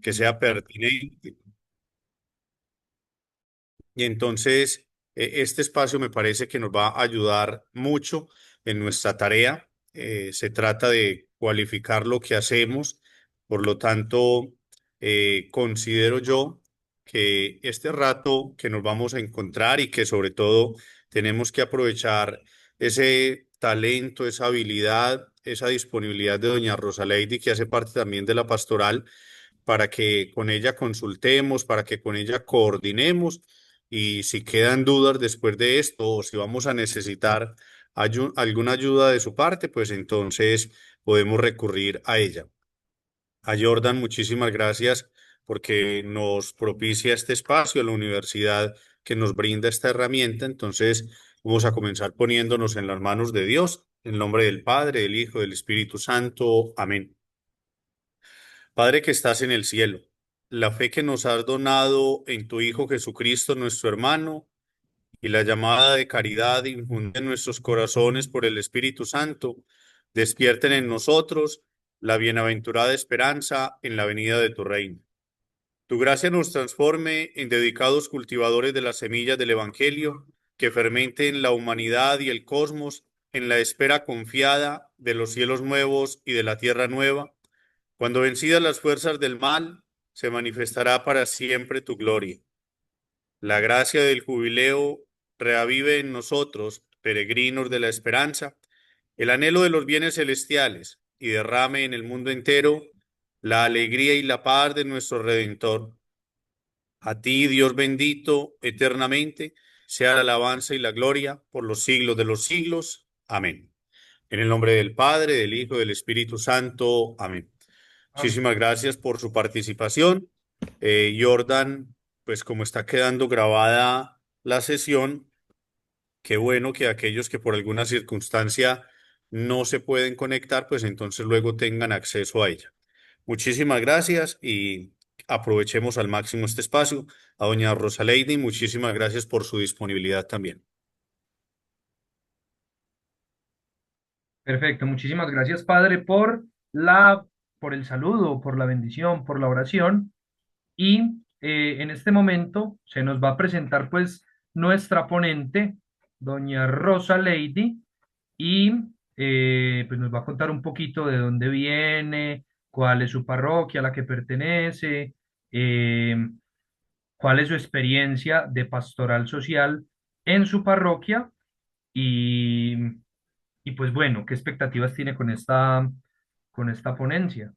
que sea pertinente. Y entonces, este espacio me parece que nos va a ayudar mucho en nuestra tarea. Se trata de cualificar lo que hacemos. Por lo tanto, considero yo que este rato que nos vamos a encontrar y que sobre todo tenemos que aprovechar ese talento, esa habilidad, esa disponibilidad de doña Rosa Lady, que hace parte también de la pastoral, para que con ella consultemos, para que con ella coordinemos y si quedan dudas después de esto o si vamos a necesitar alguna ayuda de su parte, pues entonces podemos recurrir a ella. A Jordan, muchísimas gracias porque nos propicia este espacio, a la universidad que nos brinda esta herramienta. Entonces vamos a comenzar poniéndonos en las manos de Dios, en nombre del Padre, del Hijo, del Espíritu Santo. Amén. Padre que estás en el cielo, la fe que nos has donado en tu Hijo Jesucristo, nuestro hermano, y la llamada de caridad infunde en nuestros corazones por el Espíritu Santo, despierten en nosotros la bienaventurada esperanza en la venida de tu reino. Tu gracia nos transforme en dedicados cultivadores de las semillas del Evangelio, que fermenten la humanidad y el cosmos en la espera confiada de los cielos nuevos y de la tierra nueva. Cuando vencidas las fuerzas del mal, se manifestará para siempre tu gloria. La gracia del jubileo reavive en nosotros, peregrinos de la esperanza, el anhelo de los bienes celestiales y derrame en el mundo entero la alegría y la paz de nuestro Redentor. A ti, Dios bendito, eternamente, sea la alabanza y la gloria por los siglos de los siglos. Amén. En el nombre del Padre, del Hijo y del Espíritu Santo. Amén. Amén. Muchísimas gracias por su participación. Jordan, pues como está quedando grabada la sesión, qué bueno que aquellos que por alguna circunstancia no se pueden conectar, pues entonces luego tengan acceso a ella. Muchísimas gracias y aprovechemos al máximo este espacio. A doña Rosa Lady, muchísimas gracias por su disponibilidad también. Perfecto, muchísimas gracias, Padre, por el saludo, por la bendición, por la oración. Y en este momento se nos va a presentar pues nuestra ponente, doña Rosa Lady, y pues nos va a contar un poquito de dónde viene, cuál es su parroquia a la que pertenece, eh, cuál es su experiencia de pastoral social en su parroquia y, y pues bueno, qué expectativas tiene con esta ponencia.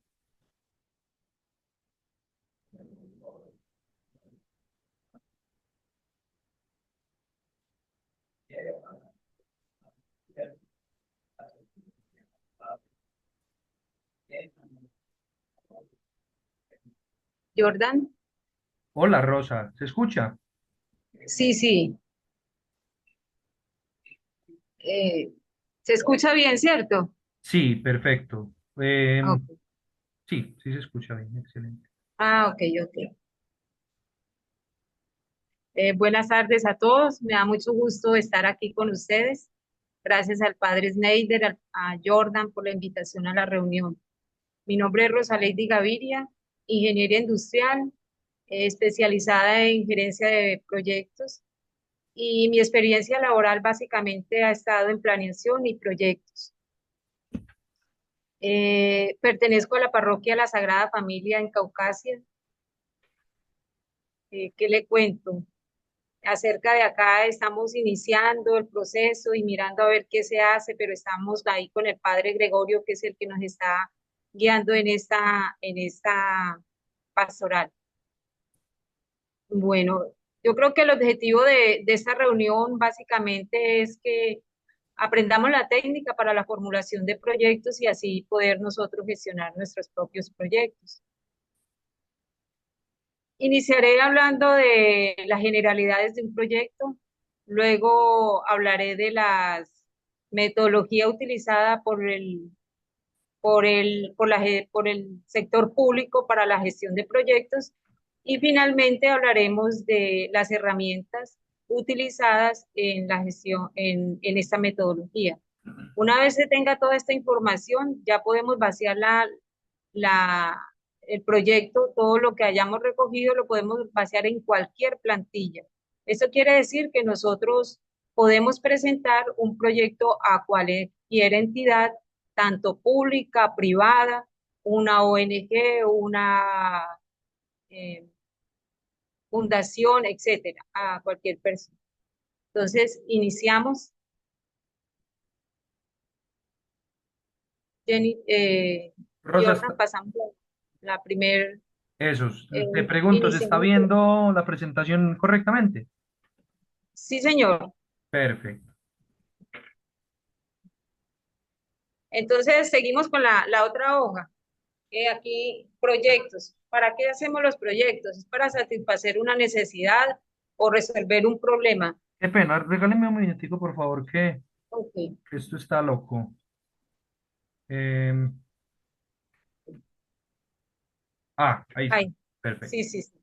Jordan, Hola Rosa, ¿se escucha? sí, sí, eh, se escucha bien, ¿cierto? Sí, perfecto. Ok. Sí, sí se escucha bien, excelente. Ah, ok, ok. Buenas tardes a todos, me da mucho gusto estar aquí con ustedes. Gracias al padre Sneider, a Jordan por la invitación a la reunión. Mi nombre es Rosaleidi Gaviria, ingeniera industrial, especializada en gerencia de proyectos y mi experiencia laboral básicamente ha estado en planeación y proyectos. Pertenezco a la parroquia La Sagrada Familia en Caucasia. ¿Qué le cuento? Acerca de acá estamos iniciando el proceso y mirando a ver qué se hace, pero estamos ahí con el padre Gregorio, que es el que nos está guiando en esta pastoral. Bueno, yo creo que el objetivo de esta reunión básicamente es que aprendamos la técnica para la formulación de proyectos y así poder nosotros gestionar nuestros propios proyectos. Iniciaré hablando de las generalidades de un proyecto, luego hablaré de la metodología utilizada por el sector público para la gestión de proyectos y finalmente hablaremos de las herramientas utilizadas en la gestión, en esta metodología. Una vez se tenga toda esta información, ya podemos vaciar la, el proyecto, todo lo que hayamos recogido lo podemos vaciar en cualquier plantilla. Eso quiere decir que nosotros podemos presentar un proyecto a cualquier entidad, tanto pública, privada, una ONG, una eh, fundación, etcétera, a cualquier persona. Entonces, iniciamos. Jenny, Rosa, Jordan, pasamos la primer, eso, te pregunto, ¿se está iniciamos. viendo la presentación correctamente? Sí, señor. Perfecto. Entonces, seguimos con la otra hoja. Aquí, proyectos. ¿Para qué hacemos los proyectos? ¿Es para satisfacer una necesidad o resolver un problema? Qué pena, regáleme un minutico, por favor, Ok. que esto está loco. Em, ahí está. Ay, Perfecto. sí, sí, sí.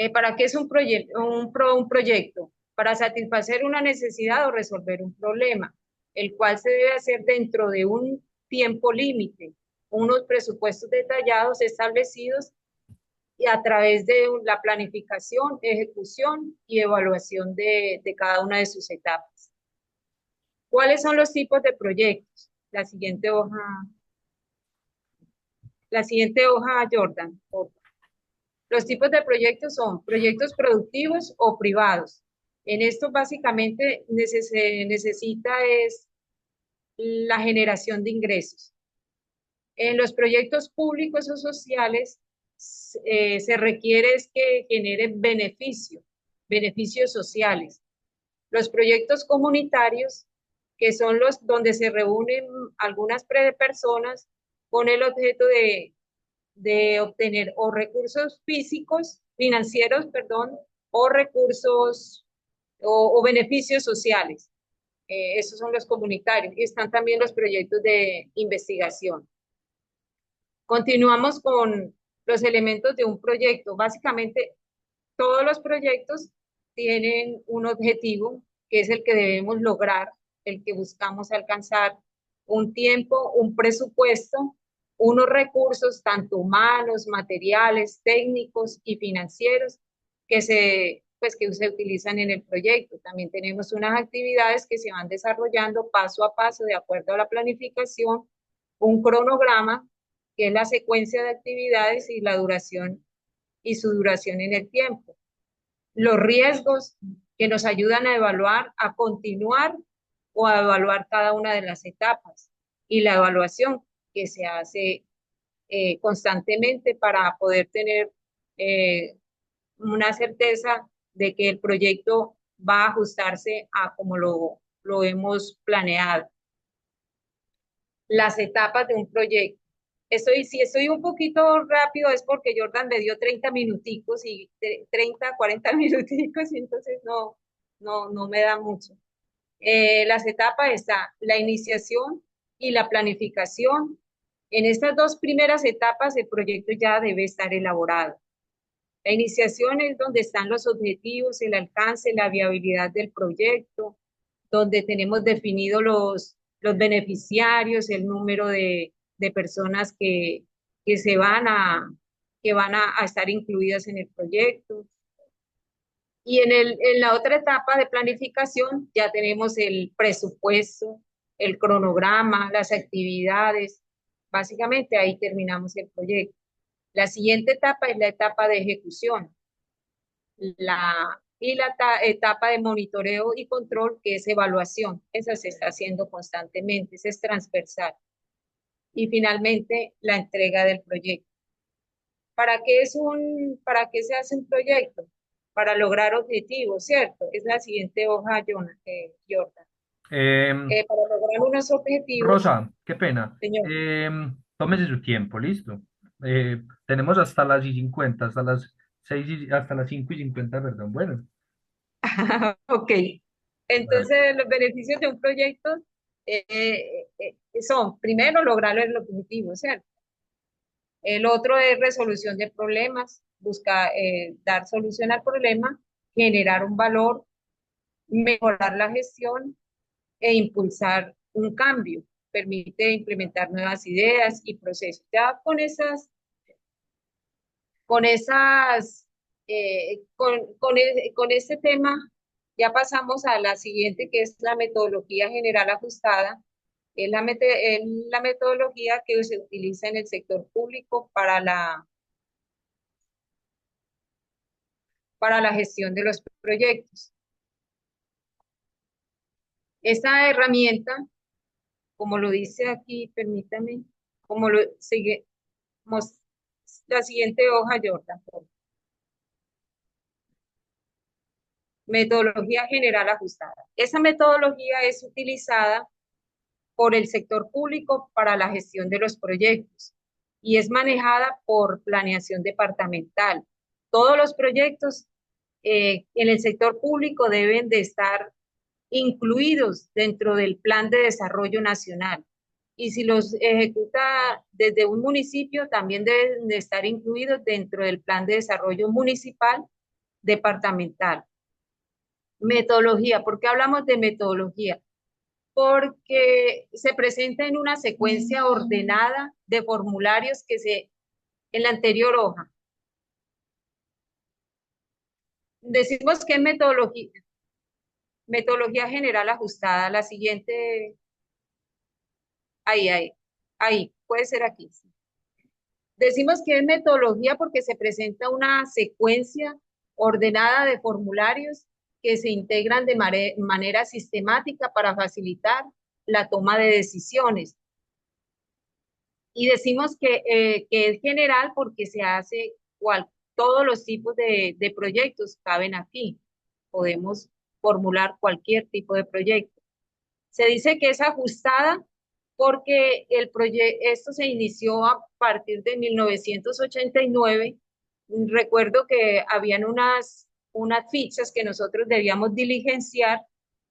¿Para qué es un proyecto? Un proyecto para satisfacer una necesidad o resolver un problema, el cual se debe hacer dentro de un tiempo límite, unos presupuestos detallados establecidos y a través de la planificación, ejecución y evaluación de cada una de sus etapas. ¿Cuáles son los tipos de proyectos? La siguiente hoja, Jordan. Los tipos de proyectos son proyectos productivos o privados. En esto básicamente se necesita es la generación de ingresos. En los proyectos públicos o sociales se requiere es que generen beneficios sociales. Los proyectos comunitarios, que son los donde se reúnen algunas personas con el objeto de obtener o recursos físicos, financieros, perdón, o recursos o beneficios sociales. Esos son los comunitarios. Y están también los proyectos de investigación. Continuamos con los elementos de un proyecto. Básicamente, todos los proyectos tienen un objetivo, que es el que debemos lograr, el que buscamos alcanzar, un tiempo, un presupuesto, unos recursos, tanto humanos, materiales, técnicos y financieros, que se utilizan en el proyecto. También tenemos unas actividades que se van desarrollando paso a paso de acuerdo a la planificación, un cronograma, que es la secuencia de actividades y la duración y su duración en el tiempo. Los riesgos que nos ayudan a evaluar, a continuar o a evaluar cada una de las etapas y la evaluación que se hace constantemente para poder tener eh, una certeza de que el proyecto va a ajustarse a como lo hemos planeado. Las etapas de un proyecto. Si estoy un poquito rápido es porque Jordan me dio 30 minuticos y 30, 40 minuticos y entonces no me da mucho. Las etapas está la iniciación y la planificación. En estas dos primeras etapas el proyecto ya debe estar elaborado. La iniciación es donde están los objetivos, el alcance, la viabilidad del proyecto, donde tenemos definidos los beneficiarios, el número de personas que se van que van a estar incluidas en el proyecto. Y en la otra etapa de planificación ya tenemos el presupuesto, el cronograma, las actividades. Básicamente ahí terminamos el proyecto. La siguiente etapa es la etapa de ejecución. La etapa de monitoreo y control, que es evaluación. Esa se está haciendo constantemente, esa es transversal. Y finalmente, la entrega del proyecto. ¿Para qué se hace un proyecto? Para lograr objetivos, ¿cierto? Es la siguiente hoja, Jordan. Em, Para lograr unos objetivos, Rosa, qué pena. señor. Tómese su tiempo, listo. Tenemos hasta las y 50, hasta las 6 hasta las 5:50, perdón. Bueno, Ok. vale. Entonces, los beneficios de un proyecto son, primero, lograr el objetivo, ¿cierto? El otro es resolución de problemas, buscar dar solución al problema, generar un valor, mejorar la gestión e impulsar un cambio. Permite implementar nuevas ideas y procesos. Ya con esas Con esas, con este tema, ya pasamos a la siguiente, que es la metodología general ajustada. Es la metodología que se utiliza en el sector público para la gestión de los proyectos. Esta herramienta, como lo dice aquí, permítame, como lo sigue, la siguiente hoja, Jordan. Por favor. Metodología general ajustada. Esa metodología es utilizada por el sector público para la gestión de los proyectos y es manejada por planeación departamental. Todos los proyectos en el sector público deben de estar incluidos dentro del Plan de Desarrollo Nacional. Y si los ejecuta desde un municipio, también deben de estar incluidos dentro del Plan de Desarrollo Municipal Departamental. Metodología, ¿por qué hablamos de metodología? Porque se presenta en una secuencia ordenada de formularios en la anterior hoja. Decimos que es metodología general ajustada. La siguiente, ahí, puede ser aquí. Decimos que es metodología porque se presenta una secuencia ordenada de formularios que se integran de manera sistemática para facilitar la toma de decisiones. Y decimos que es general porque se hace todos los tipos de proyectos caben aquí. Podemos formular cualquier tipo de proyecto. Se dice que es ajustada porque esto se inició a partir de 1989. Recuerdo que habían unas fichas que nosotros debíamos diligenciar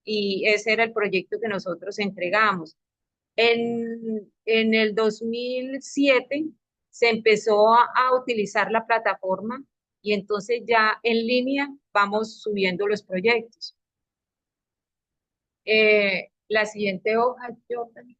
y ese era el proyecto que nosotros entregamos. En el 2007 se empezó a utilizar la plataforma y entonces ya en línea vamos subiendo los proyectos. La siguiente hoja, Jordan.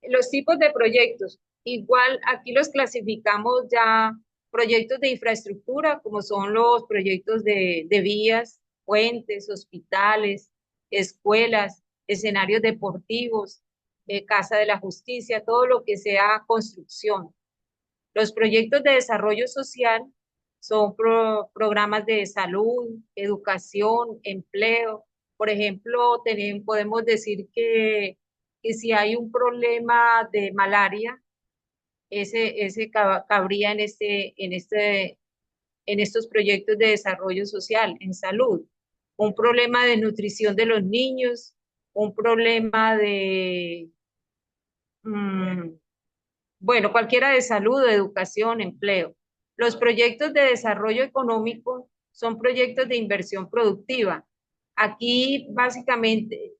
Los tipos de proyectos, igual aquí los clasificamos ya proyectos de infraestructura, como son los proyectos de vías, puentes, hospitales, escuelas, escenarios deportivos, Casa de la Justicia, todo lo que sea construcción. Los proyectos de desarrollo social son programas de salud, educación, empleo. Por ejemplo, podemos decir que si hay un problema de malaria, ese cabría en estos proyectos de desarrollo social, en salud. Un problema de nutrición de los niños, un problema mm, bueno, cualquiera de salud, educación, empleo. Los proyectos de desarrollo económico son proyectos de inversión productiva. Aquí, básicamente,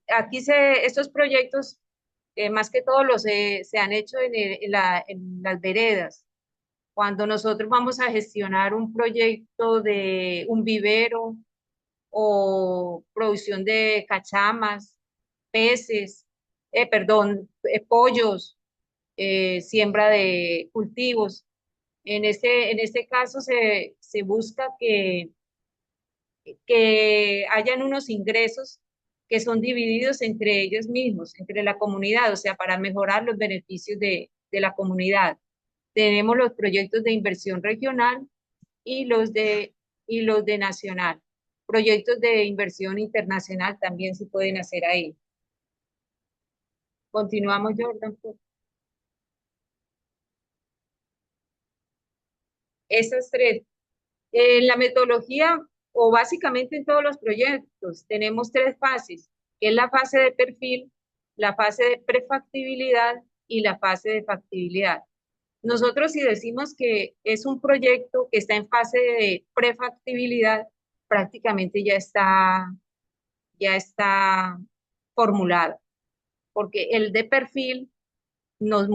estos proyectos, más que todo, se han hecho en las veredas. Cuando nosotros vamos a gestionar un proyecto de un vivero o producción de cachamas, peces, pollos, siembra de cultivos. En este caso se busca que hayan unos ingresos que son divididos entre ellos mismos, entre la comunidad, o sea, para mejorar los beneficios de la comunidad. Tenemos los proyectos de inversión regional y y los de nacional. Proyectos de inversión internacional también se pueden hacer ahí. Continuamos, Jordan. Esas tres. En la metodología, o básicamente en todos los proyectos, tenemos tres fases, que es la fase de perfil, la fase de prefactibilidad y la fase de factibilidad. Nosotros si decimos que es un proyecto que está en fase de prefactibilidad, prácticamente ya está formulado, porque el de perfil nos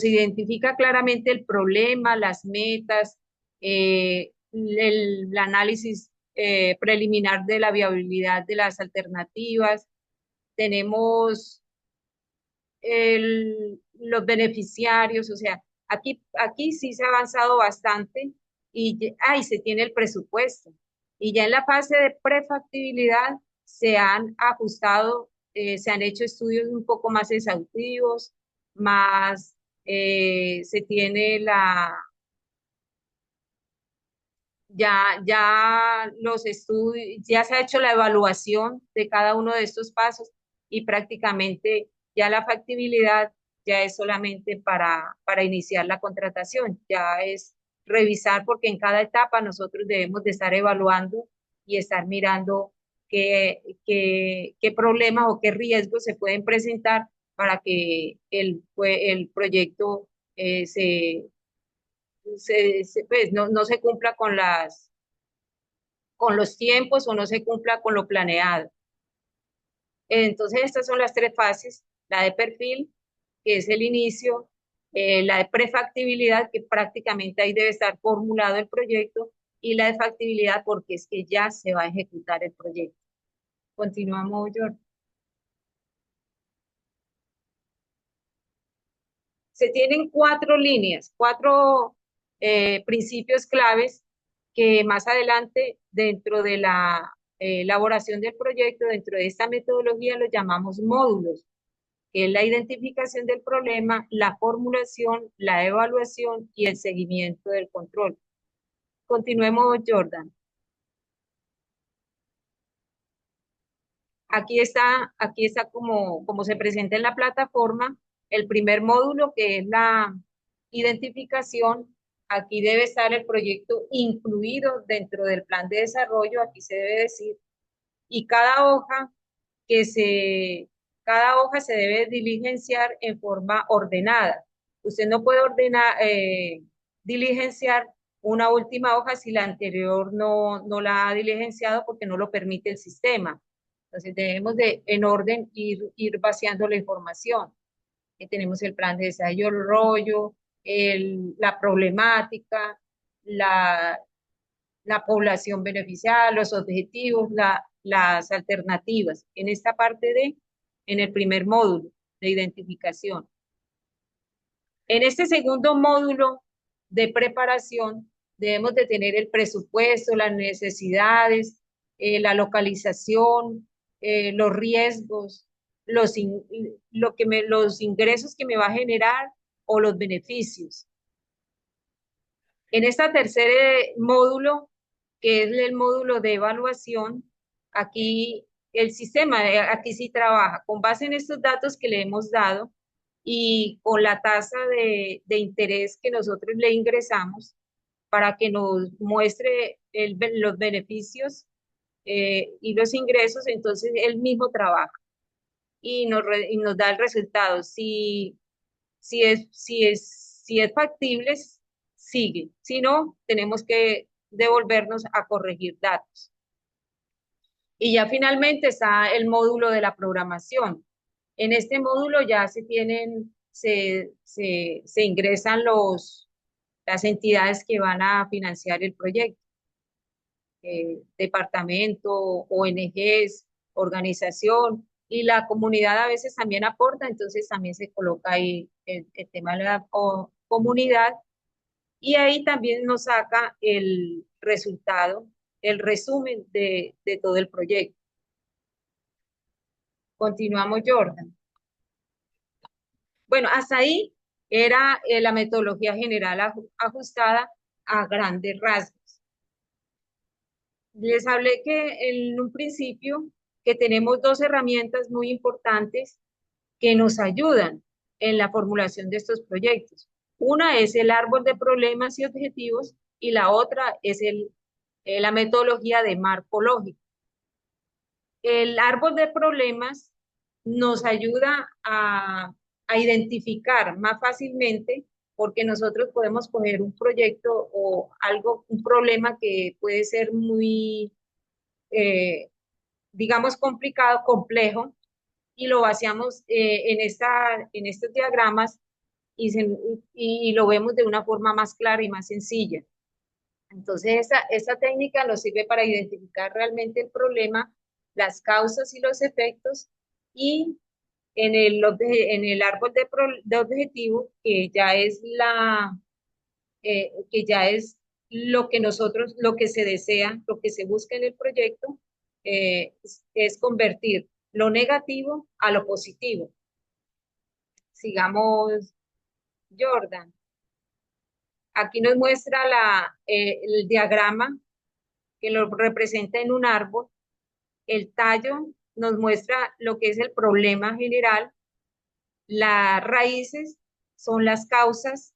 identifica claramente el problema, las metas, el análisis preliminar de la viabilidad de las alternativas. Tenemos los beneficiarios, o sea, aquí sí se ha avanzado bastante y se tiene el presupuesto. Y ya en la fase de prefactibilidad se han ajustado, se han hecho estudios un poco más exhaustivos, más se tiene ya los estudios, ya se ha hecho la evaluación de cada uno de estos pasos y prácticamente ya la factibilidad ya es solamente para iniciar la contratación, ya es revisar porque en cada etapa nosotros debemos de estar evaluando y estar mirando qué problemas o qué riesgos se pueden presentar para que el proyecto pues, no se cumpla con los tiempos o no se cumpla con lo planeado. Entonces, estas son las tres fases, la de perfil, que es el inicio, la de prefactibilidad, que prácticamente ahí debe estar formulado el proyecto, y la de factibilidad, porque es que ya se va a ejecutar el proyecto. Continuamos, George. Se tienen cuatro líneas, cuatro principios claves que más adelante dentro de la elaboración del proyecto, dentro de esta metodología, los llamamos módulos, que es la identificación del problema, la formulación, la evaluación y el seguimiento del control. Continuemos, Jordan. Aquí está como se presenta en la plataforma, el primer módulo que es la identificación. Aquí debe estar el proyecto incluido dentro del plan de desarrollo, aquí se debe decir, y que se, cada hoja se debe diligenciar en forma ordenada. Usted no puede diligenciar una última hoja si la anterior no la ha diligenciado porque no lo permite el sistema. Entonces debemos de, en orden, ir vaciando la información. Que tenemos el plan de desarrollo, la problemática, la, la población beneficiada, los objetivos, las alternativas. En esta parte en el primer módulo de identificación. En este segundo módulo de preparación, debemos de tener el presupuesto, las necesidades, la localización, los riesgos, los ingresos que me va a generar o los beneficios. En este tercer módulo, que es el módulo de evaluación, aquí el sistema, aquí sí trabaja con base en estos datos que le hemos dado y con la tasa de interés que nosotros le ingresamos para que nos muestre los beneficios y los ingresos, entonces él mismo trabaja y nos da el resultado. Si es factible, sigue. Si no, tenemos que devolvernos a corregir datos. Y ya finalmente está el módulo de la programación. En este módulo ya se ingresan las entidades que van a financiar el proyecto. Departamento, ONGs, organización, y la comunidad a veces también aporta, entonces también se coloca ahí el tema de la comunidad, y ahí también nos saca el resultado, el resumen de todo el proyecto. Continuamos, Jordan. Bueno, hasta ahí era la metodología general ajustada a grandes rasgos. Les hablé que en un principio que tenemos dos herramientas muy importantes que nos ayudan en la formulación de estos proyectos. Una es el árbol de problemas y objetivos y la otra es la metodología de marco lógico. El árbol de problemas nos ayuda a identificar más fácilmente porque nosotros podemos coger un proyecto o algo, un problema que puede ser muy, eh, digamos, complicado, complejo, y lo vaciamos en estos diagramas y lo vemos de una forma más clara y más sencilla. Entonces, esta técnica nos sirve para identificar realmente el problema, las causas y los efectos, y en el árbol de objetivo, que ya es lo que nosotros, lo que se desea, lo que se busca en el proyecto, es convertir lo negativo a lo positivo. Sigamos, Jordan. Aquí nos muestra el diagrama que lo representa en un árbol. El tallo nos muestra lo que es el problema general. Las raíces son las causas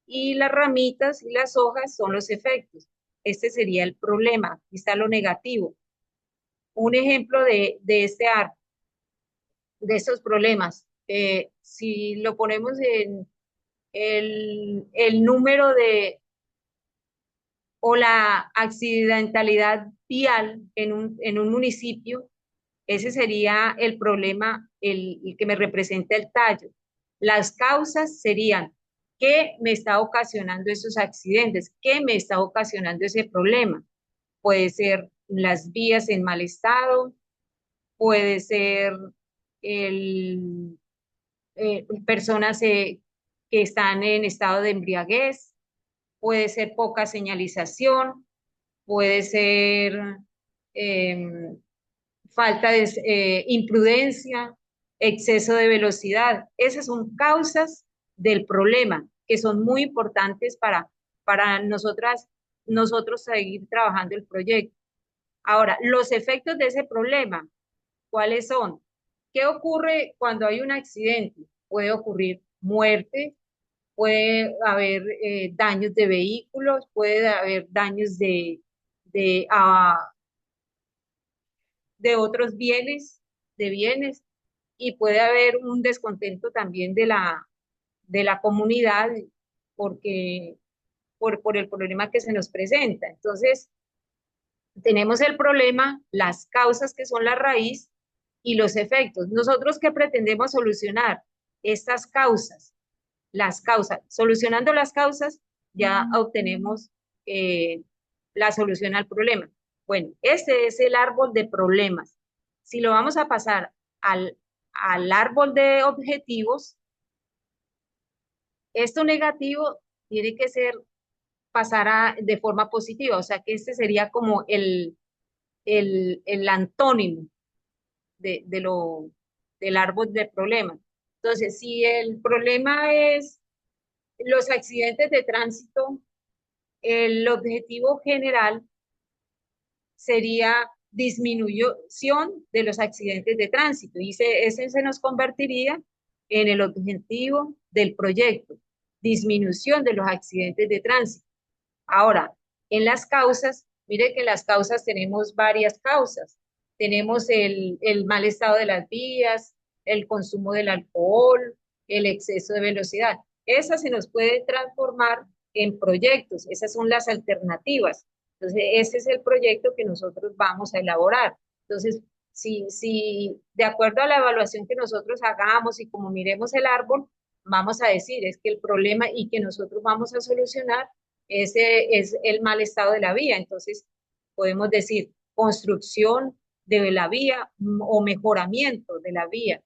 y las ramitas y las hojas son los efectos. Este sería el problema. Aquí está lo negativo. Un ejemplo de este árbol, de estos problemas. Si lo ponemos en el número o la accidentalidad vial en un municipio, ese sería el problema, el que me representa el tallo. Las causas serían: ¿qué me está ocasionando esos accidentes? ¿Qué me está ocasionando ese problema? Puede ser las vías en mal estado, puede ser el, personas que están en estado de embriaguez, puede ser poca señalización, puede ser eh, falta de imprudencia, exceso de velocidad. Esas son causas del problema que son muy importantes para nosotros seguir trabajando el proyecto. Ahora, los efectos de ese problema, ¿cuáles son? ¿Qué ocurre cuando hay un accidente? Puede ocurrir muerte, puede haber daños de vehículos, puede haber daños de de otros bienes, de bienes, y puede haber un descontento también de la comunidad porque, por el problema que se nos presenta. Entonces, tenemos el problema, las causas que son la raíz y los efectos. Nosotros qué pretendemos solucionar estas causas, las causas. Solucionando las causas, ya obtenemos la solución al problema. Bueno, este es el árbol de problemas. Si lo vamos a pasar al árbol de objetivos, esto negativo tiene que ser de forma positiva, o sea que este sería como el antónimo de del árbol de problemas. Entonces, si el problema es los accidentes de tránsito, el objetivo general sería disminución de los accidentes de tránsito y ese se nos convertiría en el objetivo del proyecto, disminución de los accidentes de tránsito. Ahora, en las causas, mire que en las causas tenemos varias causas. Tenemos el mal estado de las vías, el consumo del alcohol, el exceso de velocidad. Esa se nos puede transformar en proyectos, esas son las alternativas. Entonces, ese es el proyecto que nosotros vamos a elaborar. Entonces, si de acuerdo a la evaluación que nosotros hagamos y como miremos el árbol, vamos a decir es que el problema y que nosotros vamos a solucionar ese es el mal estado de la vía. Entonces, podemos decir construcción de la vía o mejoramiento de la vía.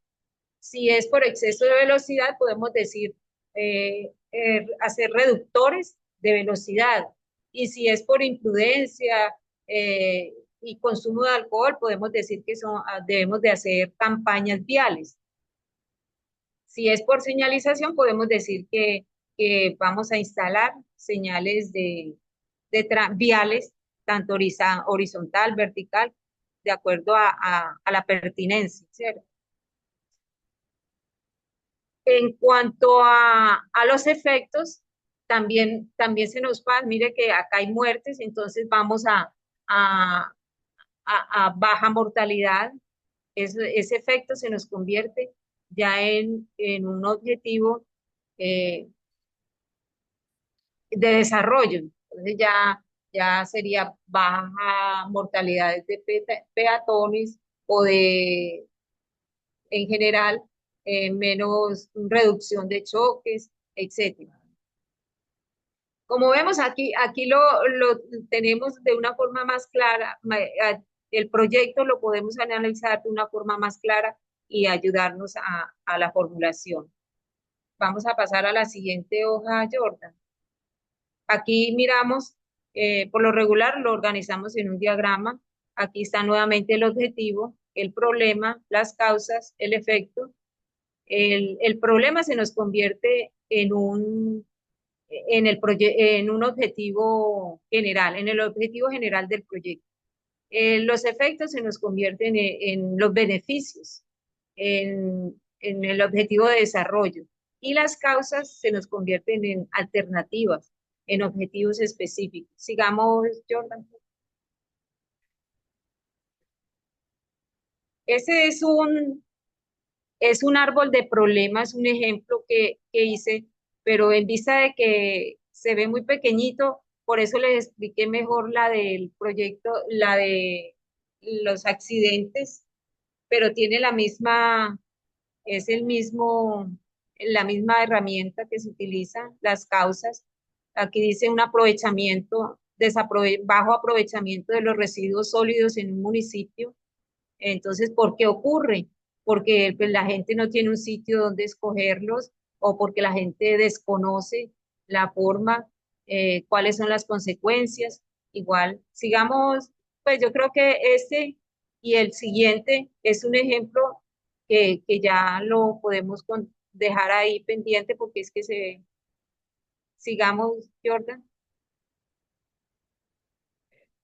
Si es por exceso de velocidad, podemos decir hacer reductores de velocidad. Y si es por imprudencia y consumo de alcohol, podemos decir que debemos de hacer campañas viales. Si es por señalización, podemos decir que vamos a instalar señales viales, tanto horizontal, vertical, de acuerdo a la pertinencia, ¿cierto? En cuanto a los efectos, también se nos pasa, mire que acá hay muertes, entonces vamos a, a baja mortalidad. Ese efecto se nos convierte ya en un objetivo eh, de desarrollo. Entonces ya sería baja mortalidad de peatones o en general, menos reducción de choques, etcétera. Como vemos aquí lo tenemos de una forma más clara, el proyecto lo podemos analizar de una forma más clara y ayudarnos a la formulación. Vamos a pasar a la siguiente hoja, Jordan. Aquí miramos, por lo regular lo organizamos en un diagrama. Aquí está nuevamente el objetivo, el problema, las causas, el efecto. El problema se nos convierte en un objetivo general, en el objetivo general del proyecto. Los efectos se nos convierten en los beneficios, en el objetivo de desarrollo. Y las causas se nos convierten en alternativas, en objetivos específicos. Sigamos, Jordan. Ese es un árbol de problemas, un ejemplo que hice, pero en vista de que se ve muy pequeñito, por eso les expliqué mejor la del proyecto, la de los accidentes, pero tiene es la misma herramienta que se utiliza, las causas. Aquí dice un aprovechamiento, bajo aprovechamiento de los residuos sólidos en un municipio. Entonces, ¿por qué ocurre? Porque pues, la gente no tiene un sitio donde escogerlos o porque la gente desconoce la forma, cuáles son las consecuencias. Igual, sigamos, pues yo creo que este y el siguiente es un ejemplo que ya lo podemos dejar ahí pendiente porque es que sigamos, Jordan,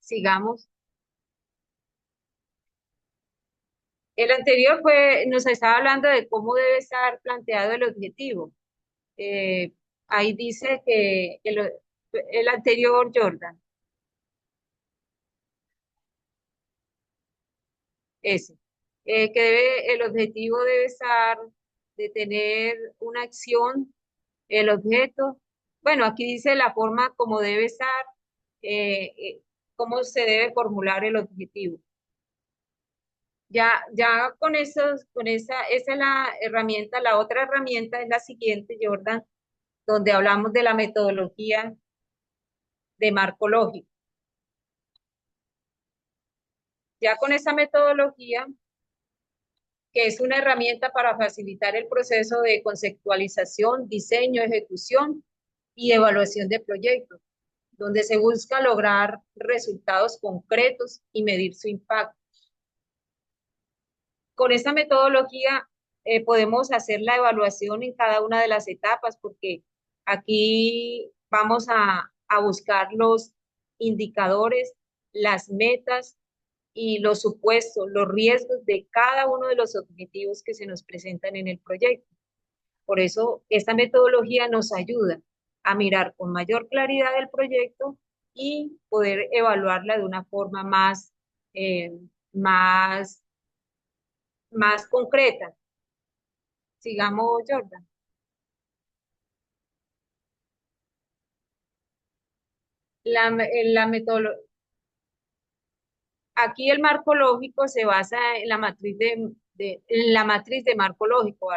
sigamos. El anterior nos estaba hablando de cómo debe estar planteado el objetivo. Eh, Ahí dice que el anterior, Jordan, ese, el objetivo debe estar de tener una acción, el objeto. Bueno, aquí dice la forma como debe estar, eh, eh, cómo se debe formular el objetivo. Ya esa es la herramienta. La otra herramienta es la siguiente, Jordan, donde hablamos de la metodología de marco lógico. Ya con esa metodología, que es una herramienta para facilitar el proceso de conceptualización, diseño, ejecución y evaluación de proyectos, donde se busca lograr resultados concretos y medir su impacto. Con esta metodología podemos hacer la evaluación en cada una de las etapas, porque aquí vamos a buscar los indicadores, las metas y los supuestos, los riesgos de cada uno de los objetivos que se nos presentan en el proyecto. Por eso, esta metodología nos ayuda a mirar con mayor claridad el proyecto y poder evaluarla de una forma eh, más, más concreta. Sigamos, Jordan. La metodología. Aquí el marco lógico se basa en la matriz en la matriz de marco lógico,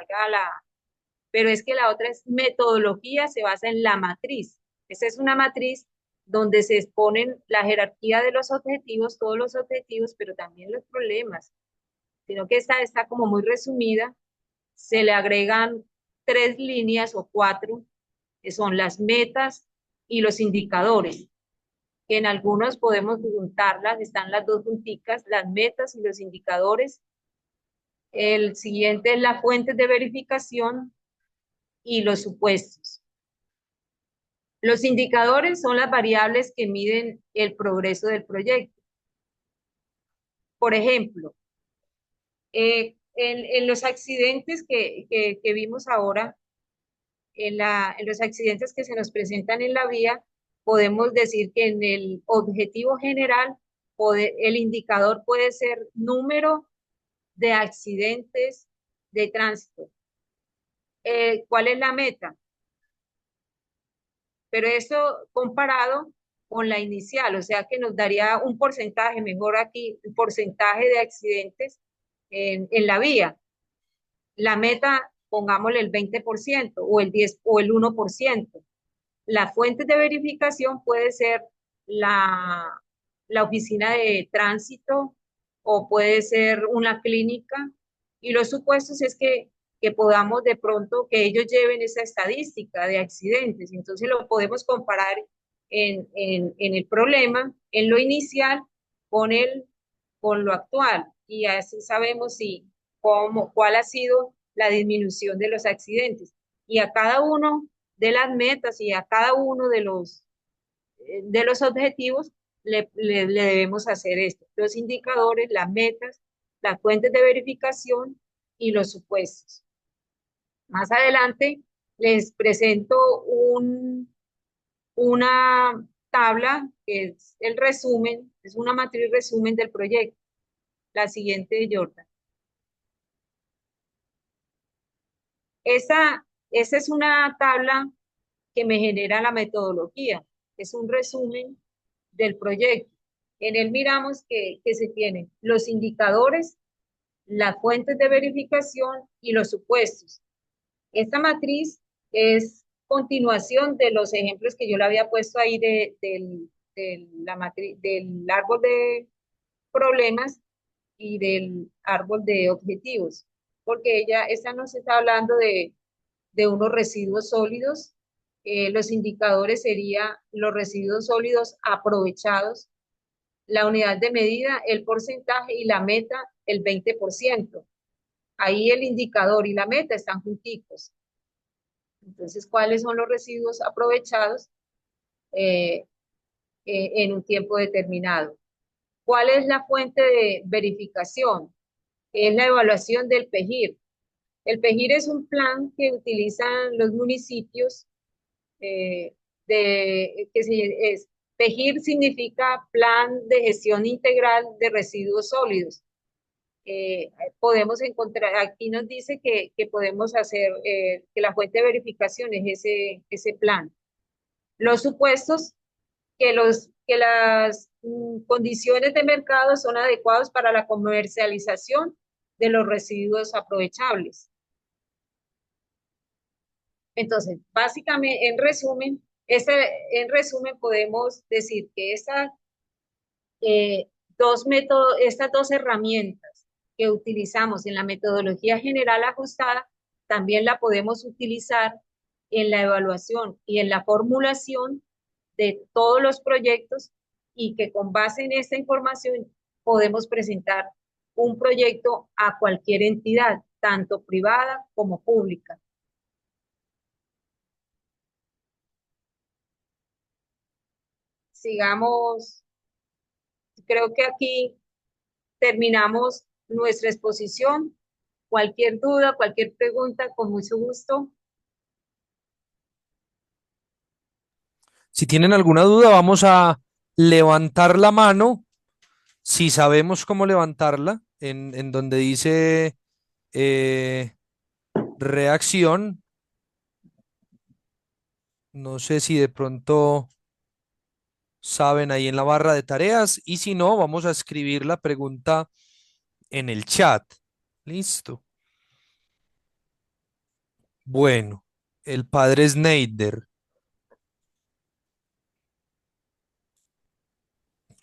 pero es que la otra es metodología, se basa en la matriz. Esa es una matriz donde se exponen la jerarquía de los objetivos, todos los objetivos, pero también los problemas, sino que esta está como muy resumida. Se le agregan 3 líneas o 4, que son las metas y los indicadores, que en algunos podemos juntarlas, están las dos junticas, las metas y los indicadores. El siguiente es la fuente de verificación y los supuestos. Los indicadores son las variables que miden el progreso del proyecto. Por ejemplo, en los accidentes que vimos ahora, en los accidentes que se nos presentan en la vía, podemos decir que en el objetivo general, el indicador puede ser número de accidentes de tránsito. ¿Cuál es la meta? Pero eso comparado con la inicial, o sea que nos daría un porcentaje, mejor aquí, un porcentaje de accidentes en la vía. La meta, pongámosle el 20% o el 10 o el 1%. La fuente de verificación puede ser la oficina de tránsito o puede ser una clínica Y los supuestos es que podamos de pronto que ellos lleven esa estadística de accidentes. Entonces lo podemos comparar en el problema, en lo inicial, con, con lo actual. Y así sabemos si, cuál ha sido la disminución de los accidentes. Y a cada uno de las metas y a cada uno de los objetivos le debemos hacer esto. Los indicadores, las metas, las fuentes de verificación y los supuestos. Más adelante les presento una tabla que es el resumen, es una matriz resumen del proyecto. La siguiente, Jordan. Esa es una tabla que me genera la metodología. Es un resumen del proyecto. En él miramos que se tienen los indicadores, las fuentes de verificación y los supuestos. Esta matriz es continuación de los ejemplos que yo le había puesto ahí del árbol de problemas y del árbol de objetivos, porque esta nos está hablando de unos residuos sólidos. Los indicadores serían los residuos sólidos aprovechados, la unidad de medida, el porcentaje y la meta, el 20%. Ahí el indicador y la meta están juntitos. Entonces, ¿cuáles son los residuos aprovechados eh, en un tiempo determinado? ¿Cuál es la fuente de verificación? Es la evaluación del PEGIR. El PEGIR es un plan que utilizan los municipios PEGIR significa Plan de Gestión Integral de Residuos Sólidos. Podemos encontrar, aquí nos dice que podemos hacer, que la fuente de verificación es ese plan. Los supuestos, que las condiciones de mercado son adecuadas para la comercialización de los residuos aprovechables. Entonces, básicamente, en resumen podemos decir que estas dos herramientas que utilizamos en la metodología general ajustada, también la podemos utilizar en la evaluación y en la formulación de todos los proyectos, y que con base en esta información podemos presentar un proyecto a cualquier entidad, tanto privada como pública. Sigamos, creo que aquí terminamos nuestra exposición. Cualquier duda, cualquier pregunta, con mucho gusto. Si tienen alguna duda, vamos a levantar la mano. Si sabemos cómo levantarla, en donde dice eh, reacción, no sé si de pronto saben ahí en la barra de tareas, y si no, vamos a escribir la pregunta en el chat. Listo. Bueno, el padre Sneider.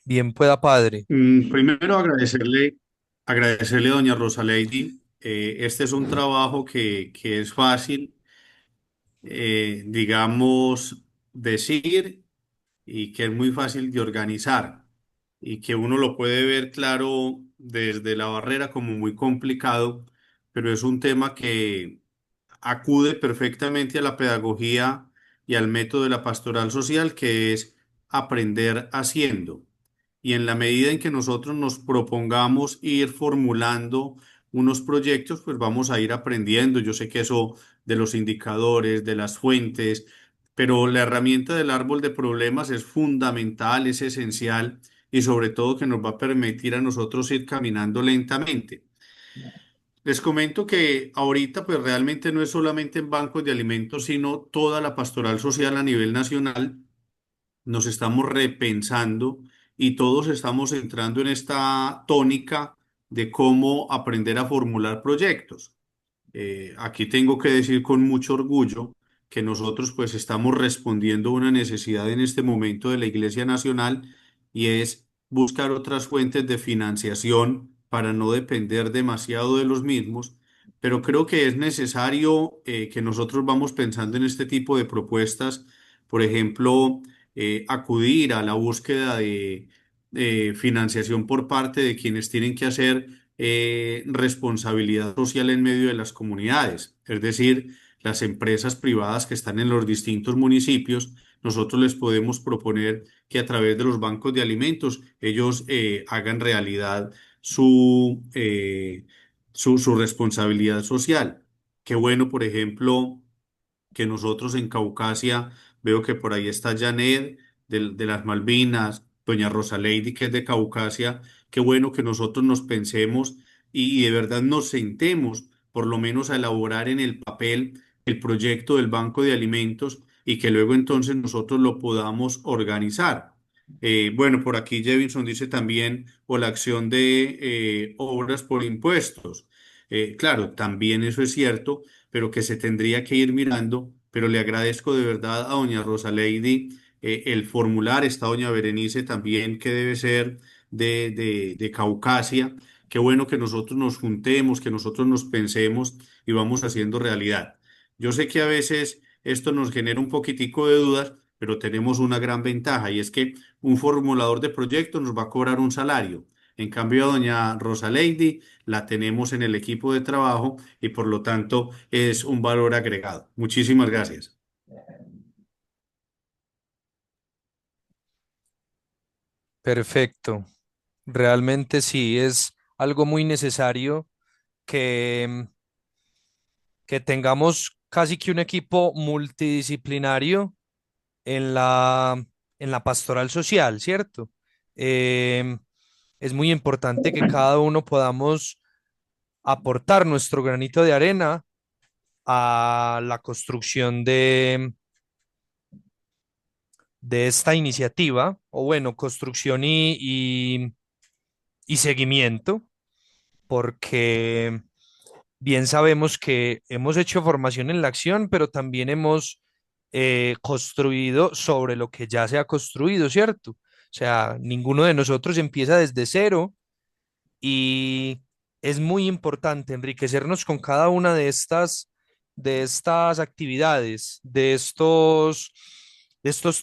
Bien pueda, padre. Primero agradecerle a doña Rosa Lady. Este es un trabajo que es fácil, digamos, decir, y que es muy fácil de organizar, y que uno lo puede ver claro desde la barrera como muy complicado, pero es un tema que acude perfectamente a la pedagogía y al método de la pastoral social, que es aprender haciendo. Y en la medida en que nosotros nos propongamos ir formulando unos proyectos, pues vamos a ir aprendiendo. Yo sé que eso de los indicadores, de las fuentes, pero la herramienta del árbol de problemas es fundamental, es esencial, y sobre todo que nos va a permitir a nosotros ir caminando lentamente. Les comento que ahorita pues realmente no es solamente en bancos de alimentos, sino toda la pastoral social a nivel nacional. Nos estamos repensando y todos estamos entrando en esta tónica de cómo aprender a formular proyectos. Aquí tengo que decir con mucho orgullo que nosotros pues estamos respondiendo a una necesidad en este momento de la Iglesia Nacional, y es buscar otras fuentes de financiación para no depender demasiado de los mismos, pero creo que es necesario que nosotros vamos pensando en este tipo de propuestas, por ejemplo, acudir a la búsqueda de financiación por parte de quienes tienen que hacer responsabilidad social en medio de las comunidades, es decir, las empresas privadas que están en los distintos municipios. Nosotros les podemos proponer que a través de los bancos de alimentos ellos hagan realidad su responsabilidad social. Qué bueno, por ejemplo, que nosotros en Caucasia, veo que por ahí está Janet de las Malvinas, doña Rosa Lady, que es de Caucasia, qué bueno que nosotros nos pensemos y de verdad nos sentemos por lo menos a elaborar en el papel el proyecto del Banco de Alimentos y que luego entonces nosotros lo podamos organizar. Bueno, por aquí Jevinson dice también, o la acción de obras por impuestos. Claro, también eso es cierto, pero que se tendría que ir mirando. Pero le agradezco de verdad a doña Rosa Lady el formular, está doña Berenice también, que debe ser de Caucasia. Qué bueno que nosotros nos juntemos, que nosotros nos pensemos y vamos haciendo realidad. Yo sé que a veces esto nos genera un poquitico de dudas, pero tenemos una gran ventaja y es que un formulador de proyectos nos va a cobrar un salario. En cambio, a doña Rosa Lady la tenemos en el equipo de trabajo y por lo tanto es un valor agregado. Muchísimas gracias. Perfecto. Realmente sí es algo muy necesario que, que tengamos casi que un equipo multidisciplinario en en la pastoral social, ¿cierto? Em, es muy importante que cada uno podamos aportar nuestro granito de arena a la construcción de esta iniciativa, o bueno, construcción y seguimiento, porque bien sabemos que hemos hecho formación en la acción, pero también hemos construido sobre lo que ya se ha construido, ¿cierto? O sea, ninguno de nosotros empieza desde cero y es muy importante enriquecernos con cada una de estas actividades, de estos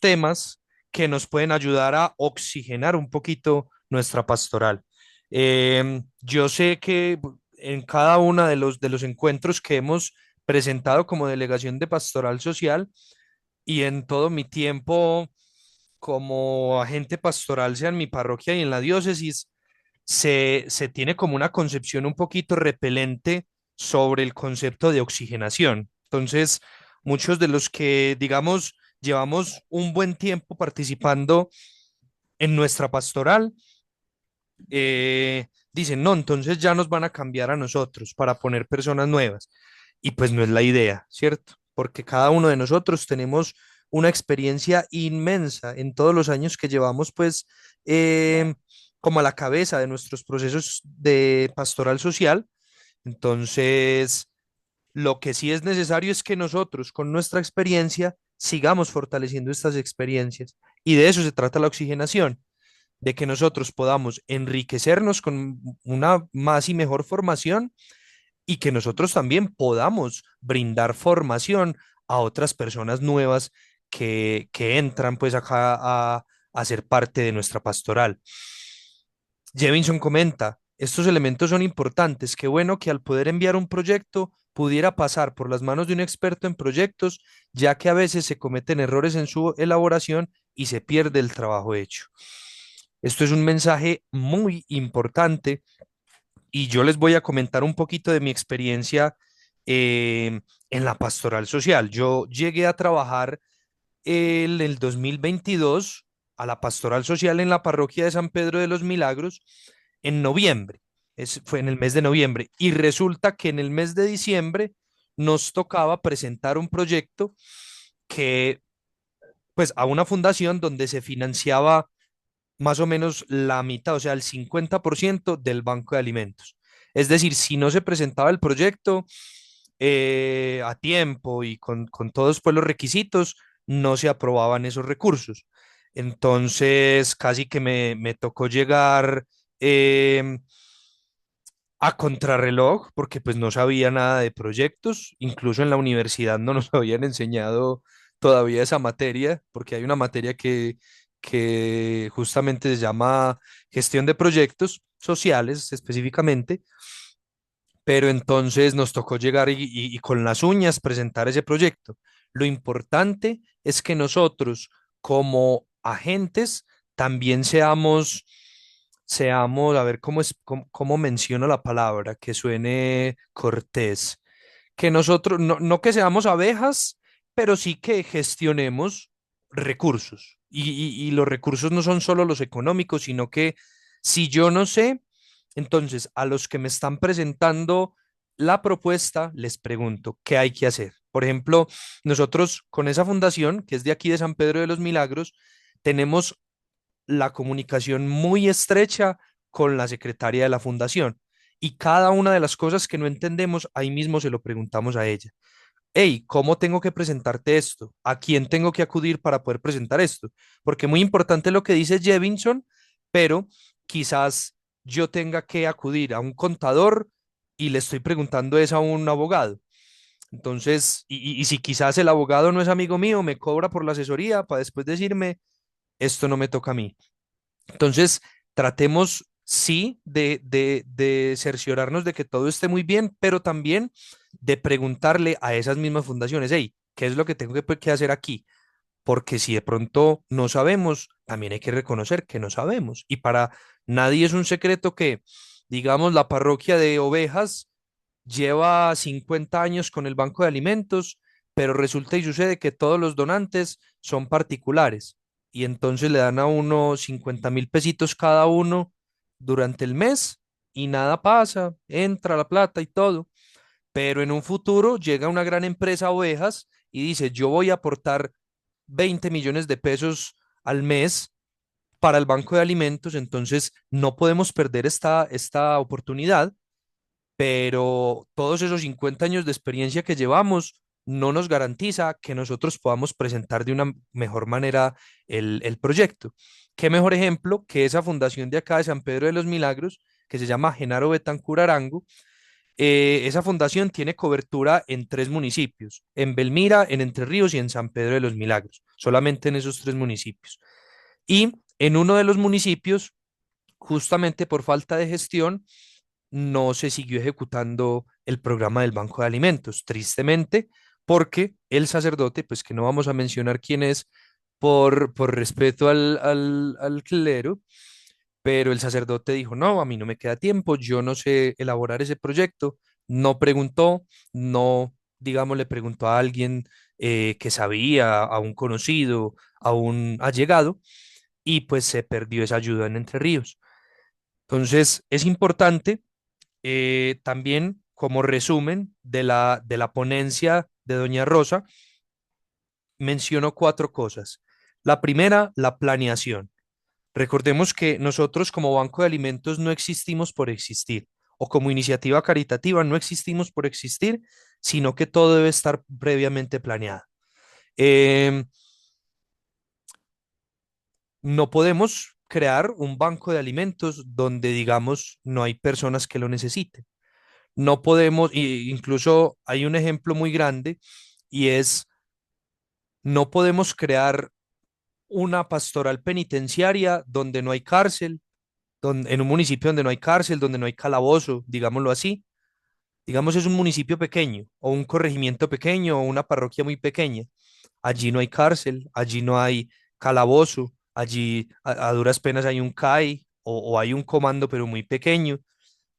temas que nos pueden ayudar a oxigenar un poquito nuestra pastoral. Yo sé que en cada uno de de los encuentros que hemos presentado como delegación de pastoral social y en todo mi tiempo como agente pastoral, sea en mi parroquia y en la diócesis, se tiene como una concepción un poquito repelente sobre el concepto de oxigenación. Entonces, muchos de los que, digamos, llevamos un buen tiempo participando en nuestra pastoral, dicen, no, entonces ya nos van a cambiar a nosotros para poner personas nuevas. Y pues no es la idea, ¿cierto? Porque cada uno de nosotros tenemos una experiencia inmensa en todos los años que llevamos, pues, eh, como a la cabeza de nuestros procesos de pastoral social. Entonces, lo que sí es necesario es que nosotros, con nuestra experiencia, sigamos fortaleciendo estas experiencias. Y de eso se trata la oxigenación, de que nosotros podamos enriquecernos con una más y mejor formación y que nosotros también podamos brindar formación a otras personas nuevas que entran pues acá a ser parte de nuestra pastoral. Jevinson comenta, estos elementos son importantes. Qué bueno que al poder enviar un proyecto pudiera pasar por las manos de un experto en proyectos, ya que a veces se cometen errores en su elaboración y se pierde el trabajo hecho. Esto es un mensaje muy importante y yo les voy a comentar un poquito de mi experiencia en la pastoral social. Yo llegué a trabajar en el 2022 a la pastoral social en la parroquia de San Pedro de los Milagros en noviembre. Fue en el mes de noviembre. Y resulta que en el mes de diciembre nos tocaba presentar un proyecto que, pues, a una fundación donde se financiaba más o menos la mitad, o sea, el 50% del banco de alimentos. Es decir, si no se presentaba el proyecto a tiempo y con todos pues, los requisitos, no se aprobaban esos recursos. Entonces, casi que me tocó llegar a contrarreloj, porque pues no sabía nada de proyectos, incluso en la universidad no nos habían enseñado todavía esa materia, porque hay una materia que justamente se llama gestión de proyectos sociales específicamente, pero entonces nos tocó llegar y con las uñas presentar ese proyecto. Lo importante es que nosotros como agentes también seamos, a ver cómo menciono la palabra, que suene cortés, que nosotros, no que seamos abejas, pero sí que gestionemos recursos. Y los recursos no son solo los económicos, sino que si yo no sé, entonces a los que me están presentando la propuesta, les pregunto, ¿qué hay que hacer? Por ejemplo, nosotros con esa fundación, que es de aquí de San Pedro de los Milagros, tenemos la comunicación muy estrecha con la secretaria de la fundación. Y cada una de las cosas que no entendemos, ahí mismo se lo preguntamos a ella. Hey, ¿cómo tengo que presentarte esto? ¿A quién tengo que acudir para poder presentar esto? Porque muy importante lo que dice Jevinson, pero quizás yo tenga que acudir a un contador y le estoy preguntando es a un abogado. Entonces, y si quizás el abogado no es amigo mío, me cobra por la asesoría para después decirme, esto no me toca a mí. Entonces, tratemos, sí, de cerciorarnos de que todo esté muy bien, pero también de preguntarle a esas mismas fundaciones, hey, ¿qué es lo que tengo que hacer aquí? Porque si de pronto no sabemos, también hay que reconocer que no sabemos. Y para nadie es un secreto que, digamos, la parroquia de ovejas lleva 50 años con el Banco de Alimentos, pero resulta y sucede que todos los donantes son particulares y entonces le dan a uno 50.000 pesitos cada uno durante el mes y nada pasa, entra la plata y todo, pero en un futuro llega una gran empresa ovejas y dice, yo voy a aportar 20 millones de pesos al mes para el Banco de Alimentos, entonces no podemos perder esta oportunidad, pero todos esos 50 años de experiencia que llevamos no nos garantiza que nosotros podamos presentar de una mejor manera el proyecto. ¿Qué mejor ejemplo que esa fundación de acá de San Pedro de los Milagros, que se llama Genaro Betancur Arango? Esa fundación tiene cobertura en 3 municipios, en Belmira, en Entre Ríos y en San Pedro de los Milagros, solamente en esos 3 municipios. Y en uno de los municipios, justamente por falta de gestión, no se siguió ejecutando el programa del Banco de Alimentos, tristemente, porque el sacerdote, pues que no vamos a mencionar quién es por respeto al clero, pero el sacerdote dijo, no, a mí no me queda tiempo, yo no sé elaborar ese proyecto, no preguntó, no, digamos, le preguntó a alguien que sabía, a un conocido, a un allegado, y pues se perdió esa ayuda en Entre Ríos. Entonces, es importante también como resumen de la ponencia de Doña Rosa, menciono 4 cosas. La primera, la planeación. Recordemos que nosotros como Banco de Alimentos no existimos por existir, o como iniciativa caritativa no existimos por existir, sino que todo debe estar previamente planeado. Em, no podemos crear un banco de alimentos donde, digamos, no hay personas que lo necesiten. No podemos, incluso hay un ejemplo muy grande y es, no podemos crear una pastoral penitenciaria donde no hay cárcel, en un municipio donde no hay cárcel, donde no hay calabozo, digámoslo así. Digamos, es un municipio pequeño o un corregimiento pequeño o una parroquia muy pequeña. Allí no hay cárcel, allí no hay calabozo, allí a duras penas hay un CAI o hay un comando, pero muy pequeño.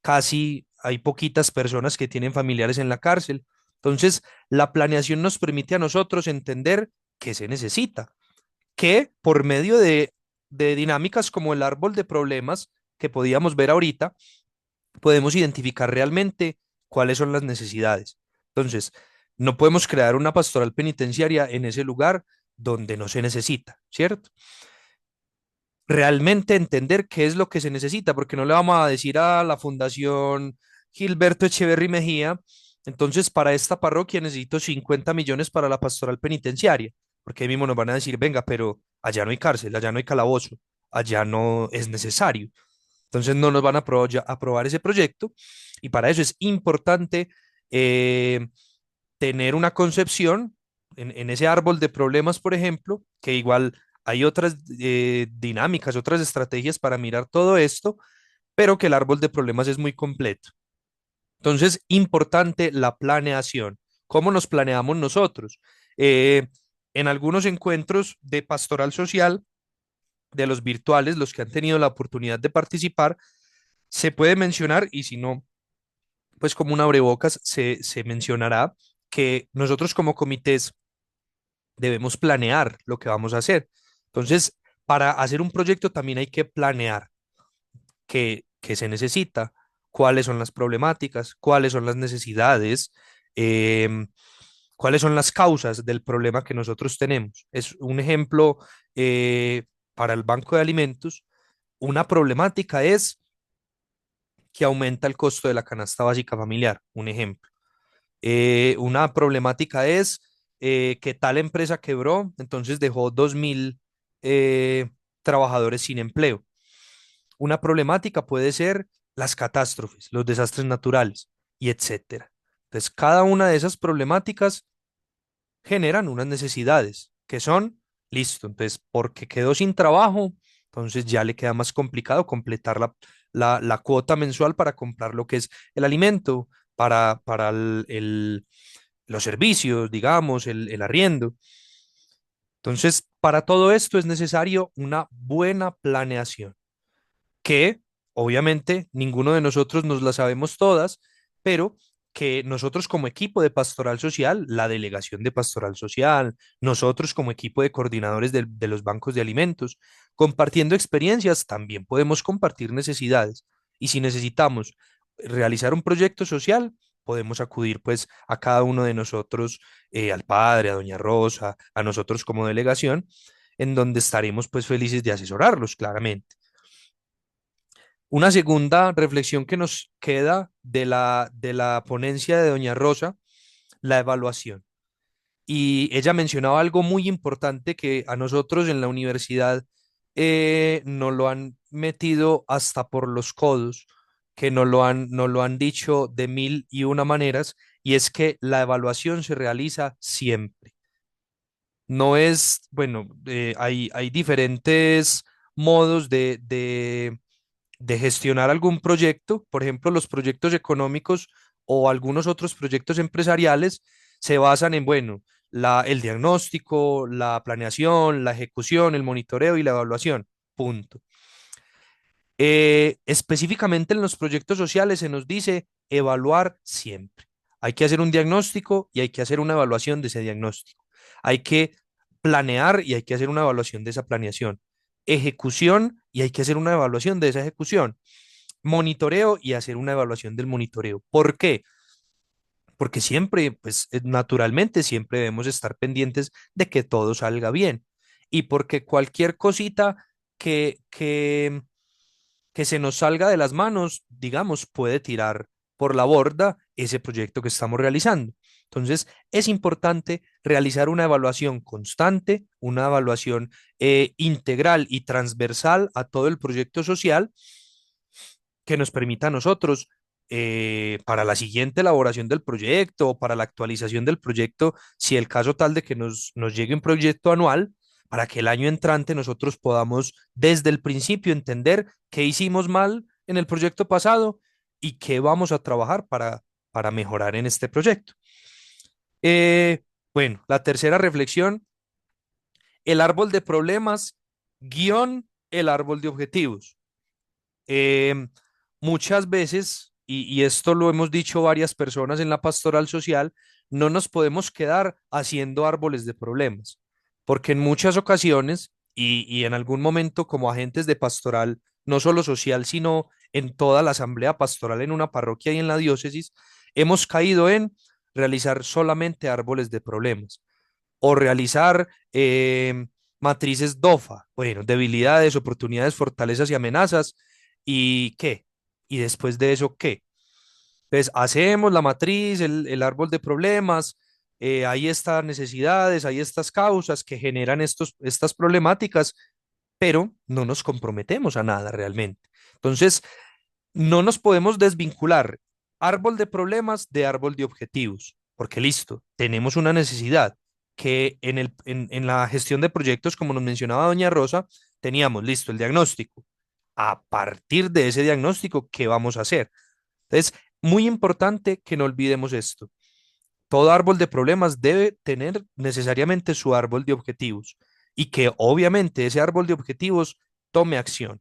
Casi hay poquitas personas que tienen familiares en la cárcel. Entonces, la planeación nos permite a nosotros entender qué se necesita, que por medio de dinámicas como el árbol de problemas que podíamos ver ahorita, podemos identificar realmente cuáles son las necesidades. Entonces, no podemos crear una pastoral penitenciaria en ese lugar donde no se necesita, ¿cierto? Realmente entender qué es lo que se necesita, porque no le vamos a decir a la Fundación Gilberto Echeverry Mejía, entonces para esta parroquia necesito 50 millones para la pastoral penitenciaria, porque ahí mismo nos van a decir, venga, pero allá no hay cárcel, allá no hay calabozo, allá no es necesario. Entonces no nos van a aprobar ese proyecto y para eso es importante eh, tener una concepción en ese árbol de problemas, por ejemplo, que igual hay otras dinámicas, otras estrategias para mirar todo esto, pero que el árbol de problemas es muy completo. Entonces, importante la planeación. ¿Cómo nos planeamos nosotros? Eh, en algunos encuentros de pastoral social, de los virtuales, los que han tenido la oportunidad de participar, se puede mencionar, y si no, pues como un abrebocas, se mencionará que nosotros como comités debemos planear lo que vamos a hacer. Entonces, para hacer un proyecto también hay que planear qué se necesita, cuáles son las problemáticas, cuáles son las necesidades, em, cuáles son las causas del problema que nosotros tenemos. Es un ejemplo para el banco de alimentos. Una problemática es que aumenta el costo de la canasta básica familiar, un ejemplo. Una problemática es que tal empresa quebró, entonces dejó 2.000 eh, trabajadores sin empleo. Una problemática puede ser las catástrofes, los desastres naturales y etcétera. Entonces, cada una de esas problemáticas generan unas necesidades que son, listo, entonces, porque quedó sin trabajo, entonces ya le queda más complicado completar la cuota mensual para comprar lo que es el alimento, para los servicios, digamos, el arriendo. Entonces, para todo esto es necesario una buena planeación que obviamente ninguno de nosotros nos la sabemos todas, pero que nosotros como equipo de pastoral social, la delegación de pastoral social, nosotros como equipo de coordinadores de los bancos de alimentos, compartiendo experiencias, también podemos compartir necesidades. Y si necesitamos realizar un proyecto social, podemos acudir pues a cada uno de nosotros, al padre, a doña Rosa, a nosotros como delegación, en donde estaremos pues felices de asesorarlos claramente. Una segunda reflexión que nos queda de la ponencia de Doña Rosa, la evaluación. Y ella mencionaba algo muy importante que a nosotros en la universidad nos lo han metido hasta por los codos, que nos lo han dicho de mil y una maneras, y es que la evaluación se realiza siempre. No es, bueno, hay diferentes modos de gestionar algún proyecto, por ejemplo, los proyectos económicos o algunos otros proyectos empresariales se basan en, bueno, el diagnóstico, la planeación, la ejecución, el monitoreo y la evaluación. Punto. Específicamente en los proyectos sociales se nos dice evaluar siempre. Hay que hacer un diagnóstico y hay que hacer una evaluación de ese diagnóstico. Hay que planear y hay que hacer una evaluación de esa planeación. Ejecución y hay que hacer una evaluación de esa ejecución. Monitoreo y hacer una evaluación del monitoreo. ¿Por qué? Porque siempre, pues naturalmente, siempre debemos estar pendientes de que todo salga bien. Y porque cualquier cosita que se nos salga de las manos, digamos, puede tirar por la borda ese proyecto que estamos realizando. Entonces, es importante realizar una evaluación constante, una evaluación integral y transversal a todo el proyecto social que nos permita a nosotros, para la siguiente elaboración del proyecto o para la actualización del proyecto, si el caso tal de que nos llegue un proyecto anual, para que el año entrante nosotros podamos desde el principio entender qué hicimos mal en el proyecto pasado y qué vamos a trabajar para mejorar en este proyecto. Eh, bueno, la tercera reflexión, el árbol de problemas, guión el árbol de objetivos. Em, Muchas veces, y esto lo hemos dicho varias personas en la pastoral social, no nos podemos quedar haciendo árboles de problemas, porque en muchas ocasiones y en algún momento como agentes de pastoral, no solo social, sino en toda la asamblea pastoral en una parroquia y en la diócesis, hemos caído en realizar solamente árboles de problemas o realizar matrices DOFA, bueno, debilidades, oportunidades, fortalezas y amenazas. ¿Y qué? ¿Y después de eso qué? Entonces, hacemos la matriz, el árbol de problemas, hay estas necesidades, hay estas causas que generan estas problemáticas, pero no nos comprometemos a nada realmente. Entonces, no nos podemos desvincular árbol de problemas de árbol de objetivos, porque listo, tenemos una necesidad que en la gestión de proyectos, como nos mencionaba doña Rosa, teníamos listo el diagnóstico. A partir de ese diagnóstico, ¿qué vamos a hacer? Entonces, muy importante que no olvidemos esto. Todo árbol de problemas debe tener necesariamente su árbol de objetivos y que obviamente ese árbol de objetivos tome acción.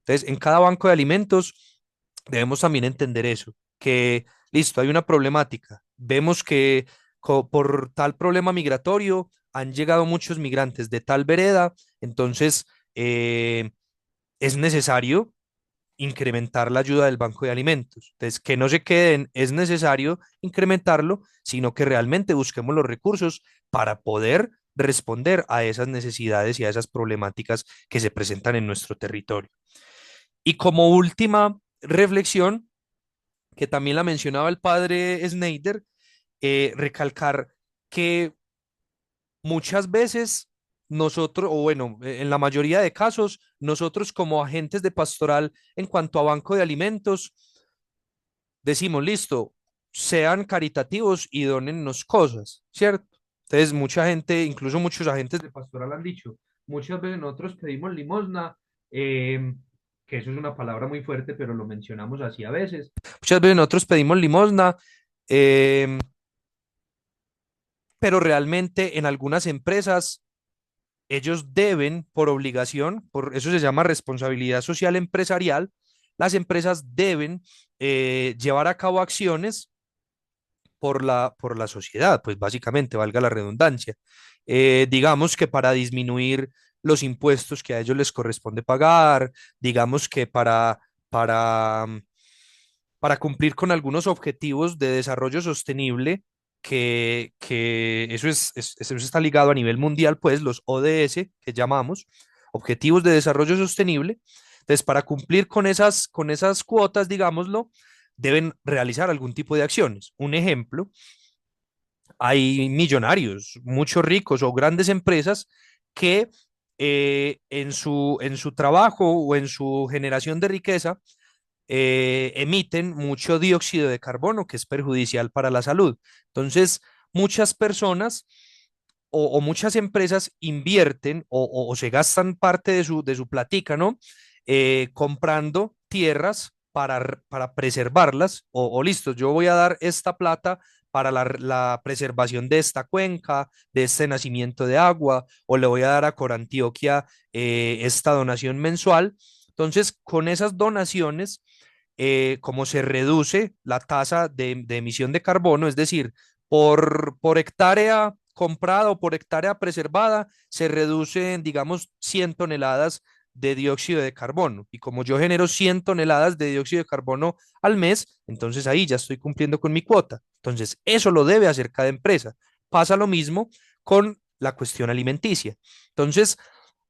Entonces, en cada banco de alimentos debemos también entender eso, que listo, hay una problemática. Vemos que por tal problema migratorio han llegado muchos migrantes de tal vereda, entonces es necesario incrementar la ayuda del Banco de Alimentos. Entonces, que no se queden, es necesario incrementarlo, sino que realmente busquemos los recursos para poder responder a esas necesidades y a esas problemáticas que se presentan en nuestro territorio. Y como última reflexión, que también la mencionaba el padre Snyder, recalcar que muchas veces nosotros, o bueno, en la mayoría de casos, nosotros como agentes de pastoral en cuanto a banco de alimentos, decimos, listo, sean caritativos y donennos cosas, ¿cierto? Entonces, mucha gente, incluso muchos agentes de pastoral han dicho, muchas veces nosotros pedimos limosna, que eso es una palabra muy fuerte, pero lo mencionamos así a veces. Muchas veces nosotros pedimos limosna, eh, pero realmente en algunas empresas ellos deben, por obligación, por eso se llama responsabilidad social empresarial, las empresas deben llevar a cabo acciones por la sociedad, pues básicamente, valga la redundancia. Digamos que para disminuir los impuestos que a ellos les corresponde pagar, digamos que para cumplir con algunos objetivos de desarrollo sostenible, que eso, eso está ligado a nivel mundial, pues los ODS que llamamos, Objetivos de Desarrollo Sostenible. Entonces, para cumplir con esas cuotas, digámoslo, deben realizar algún tipo de acciones. Un ejemplo, hay millonarios, muchos ricos o grandes empresas que en su trabajo o en su generación de riqueza emiten mucho dióxido de carbono que es perjudicial para la salud. Entonces, muchas personas o muchas empresas invierten o se gastan parte de su platica, ¿no? Comprando tierras para preservarlas o listo, yo voy a dar esta plata para la preservación de esta cuenca, de este nacimiento de agua, o le voy a dar a Corantioquia esta donación mensual. Entonces, con esas donaciones, como se reduce la tasa de emisión de carbono, es decir, por hectárea comprada o por hectárea preservada, se reducen, digamos, 100 toneladas de dióxido de carbono. Y como yo genero 100 toneladas de dióxido de carbono al mes, entonces ahí ya estoy cumpliendo con mi cuota. Entonces, eso lo debe hacer cada empresa. Pasa lo mismo con la cuestión alimenticia. Entonces,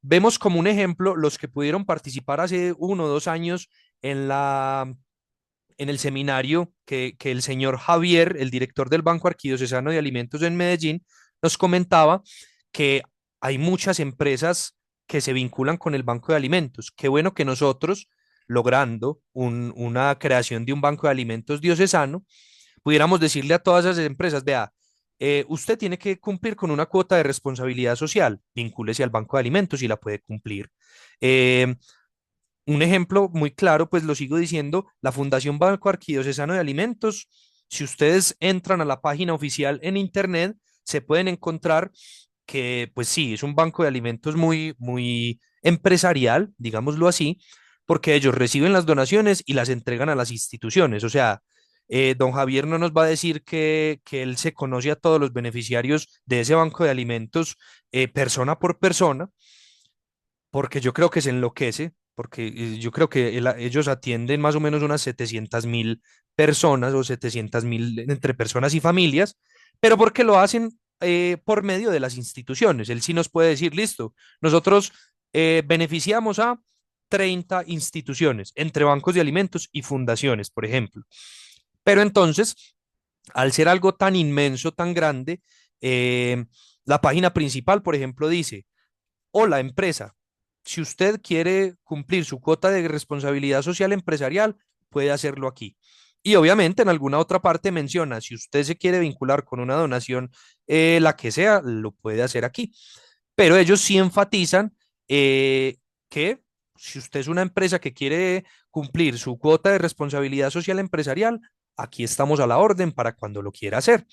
vemos como un ejemplo los que pudieron participar hace 1 o 2 años en en el seminario que el señor Javier, el director del Banco Arquidiocesano de Alimentos en Medellín, nos comentaba que hay muchas empresas que se vinculan con el Banco de Alimentos. Qué bueno que nosotros, logrando una creación de un Banco de Alimentos diocesano, pudiéramos decirle a todas esas empresas, vea, usted tiene que cumplir con una cuota de responsabilidad social, vincúlese al Banco de Alimentos y la puede cumplir. Eh, un ejemplo muy claro, pues lo sigo diciendo, la Fundación Banco Arquidiocesano de Alimentos, si ustedes entran a la página oficial en internet, se pueden encontrar que, pues sí, es un banco de alimentos muy empresarial, digámoslo así, porque ellos reciben las donaciones y las entregan a las instituciones. O sea, don Javier no nos va a decir que él se conoce a todos los beneficiarios de ese banco de alimentos persona por persona, porque yo creo que se enloquece, porque yo creo que ellos atienden más o menos unas 700.000 personas o 700.000 entre personas y familias, pero porque lo hacen por medio de las instituciones. Él sí nos puede decir, listo, nosotros beneficiamos a 30 instituciones, entre bancos de alimentos y fundaciones, por ejemplo. Pero entonces, al ser algo tan inmenso, tan grande, la página principal, por ejemplo, dice, hola empresa. si usted quiere cumplir su cuota de responsabilidad social empresarial, puede hacerlo aquí. Y obviamente en alguna otra parte menciona, si usted se quiere vincular con una donación, la que sea, lo puede hacer aquí. Pero ellos sí enfatizan que si usted es una empresa que quiere cumplir su cuota de responsabilidad social empresarial, aquí estamos a la orden para cuando lo quiera hacer.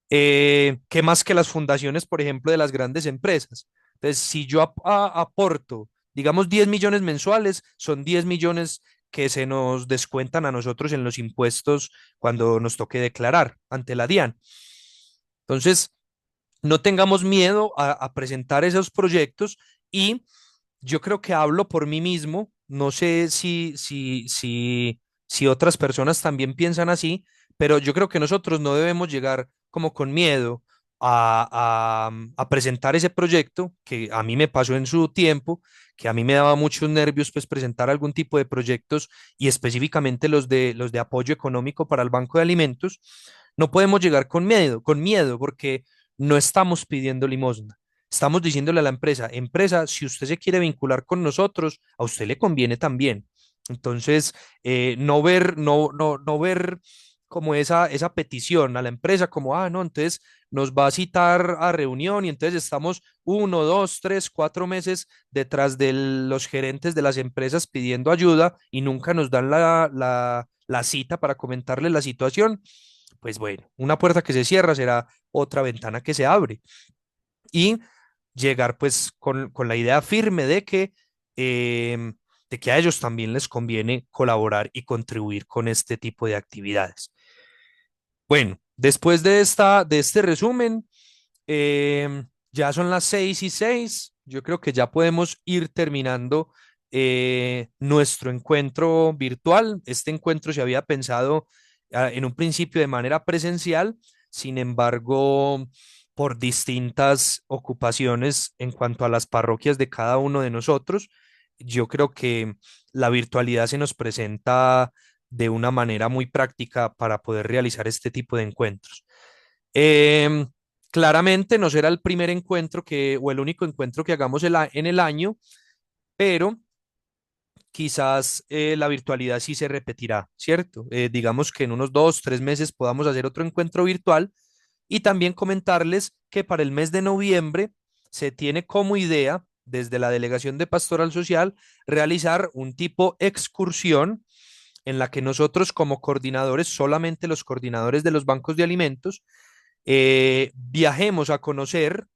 ¿Qué más que las fundaciones, por ejemplo, de las grandes empresas? Entonces, si yo aporto, digamos, 10 millones mensuales, son 10 millones que se nos descuentan a nosotros en los impuestos cuando nos toque declarar ante la DIAN. Entonces, no tengamos miedo a presentar esos proyectos y yo creo que hablo por mí mismo, no sé si otras personas también piensan así, pero yo creo que nosotros no debemos llegar como con miedo a presentar ese proyecto que a mí me pasó en su tiempo, que a mí me daba muchos nervios pues presentar algún tipo de proyectos y específicamente los de apoyo económico para el Banco de Alimentos. No podemos llegar con miedo porque no estamos pidiendo limosna. Estamos diciéndole a la empresa, si usted se quiere vincular con nosotros, a usted le conviene también. Entonces, no ver como esa petición a la empresa, como, no, entonces nos va a citar a reunión y entonces estamos 1, 2, 3, 4 meses detrás de los gerentes de las empresas pidiendo ayuda y nunca nos dan la cita para comentarle la situación. Pues bueno, una puerta que se cierra será otra ventana que se abre. Y llegar pues con la idea firme de que a ellos también les conviene colaborar y contribuir con este tipo de actividades. Bueno, después de este resumen, ya son las 6:06. Yo creo que ya podemos ir terminando nuestro encuentro virtual. Este encuentro se había pensado en un principio de manera presencial, sin embargo, por distintas ocupaciones en cuanto a las parroquias de cada uno de nosotros, yo creo que la virtualidad se nos presenta de una manera muy práctica para poder realizar este tipo de encuentros. Em, Claramente no será el primer encuentro o el único encuentro que hagamos en el año, pero quizás la virtualidad sí se repetirá, ¿cierto? Digamos que en unos 2, 3 meses podamos hacer otro encuentro virtual y también comentarles que para el mes de noviembre se tiene como idea desde la Delegación de Pastoral Social realizar un tipo excursión en la que nosotros como coordinadores, solamente los coordinadores de los bancos de alimentos, viajemos a conocer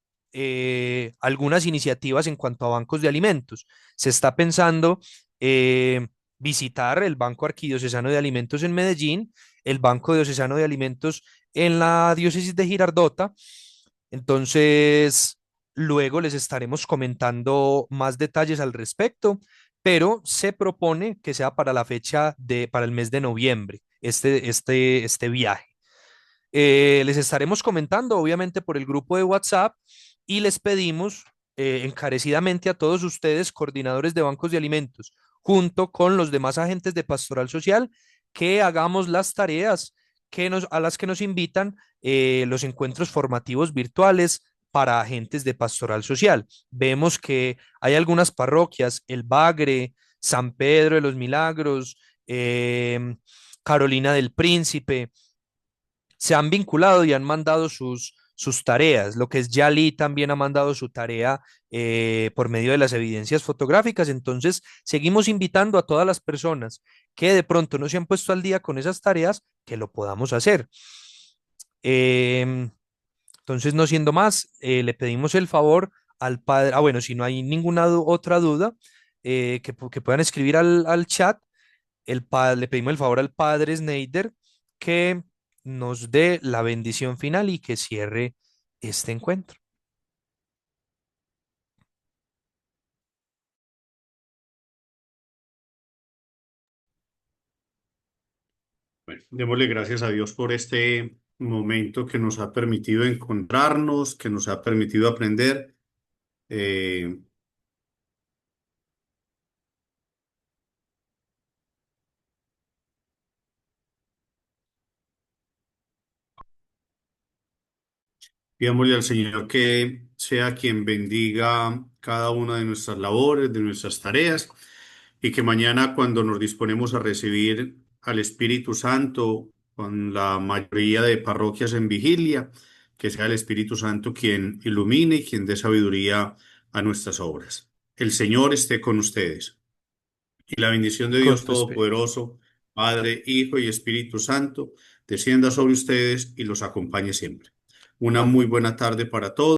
algunas iniciativas en cuanto a bancos de alimentos. Se está pensando visitar el Banco Arquidiocesano de Alimentos en Medellín, el Banco Diocesano de Alimentos en la diócesis de Girardota. Entonces, luego les estaremos comentando más detalles al respecto, pero se propone que sea para la para el mes de noviembre, este viaje. Les estaremos comentando, obviamente, por el grupo de WhatsApp y les pedimos encarecidamente a todos ustedes, coordinadores de bancos de alimentos, junto con los demás agentes de Pastoral Social, que hagamos las tareas a las que nos invitan los encuentros formativos virtuales para agentes de Pastoral Social. Vemos que hay algunas parroquias, El Bagre, San Pedro de los Milagros, Carolina del Príncipe, se han vinculado y han mandado sus tareas. Lo que es Yali también ha mandado su tarea por medio de las evidencias fotográficas. Entonces, seguimos invitando a todas las personas que de pronto no se han puesto al día con esas tareas, que lo podamos hacer. Em, entonces, no siendo más, le pedimos el favor al padre. Bueno, si no hay ninguna otra duda, que puedan escribir al chat. Le pedimos el favor al padre Snyder que nos dé la bendición final y que cierre este encuentro. Bueno, démosle gracias a Dios por este momento que nos ha permitido encontrarnos, que nos ha permitido aprender. Eh, Pidámosle al Señor que sea quien bendiga cada una de nuestras labores, de nuestras tareas, y que mañana cuando nos disponemos a recibir al Espíritu Santo con la mayoría de parroquias en vigilia, que sea el Espíritu Santo quien ilumine y quien dé sabiduría a nuestras obras. El Señor esté con ustedes. Y la bendición de Con Dios tu espíritu. Todopoderoso, Padre, Hijo y Espíritu Santo, descienda sobre ustedes y los acompañe siempre. Una muy buena tarde para todos.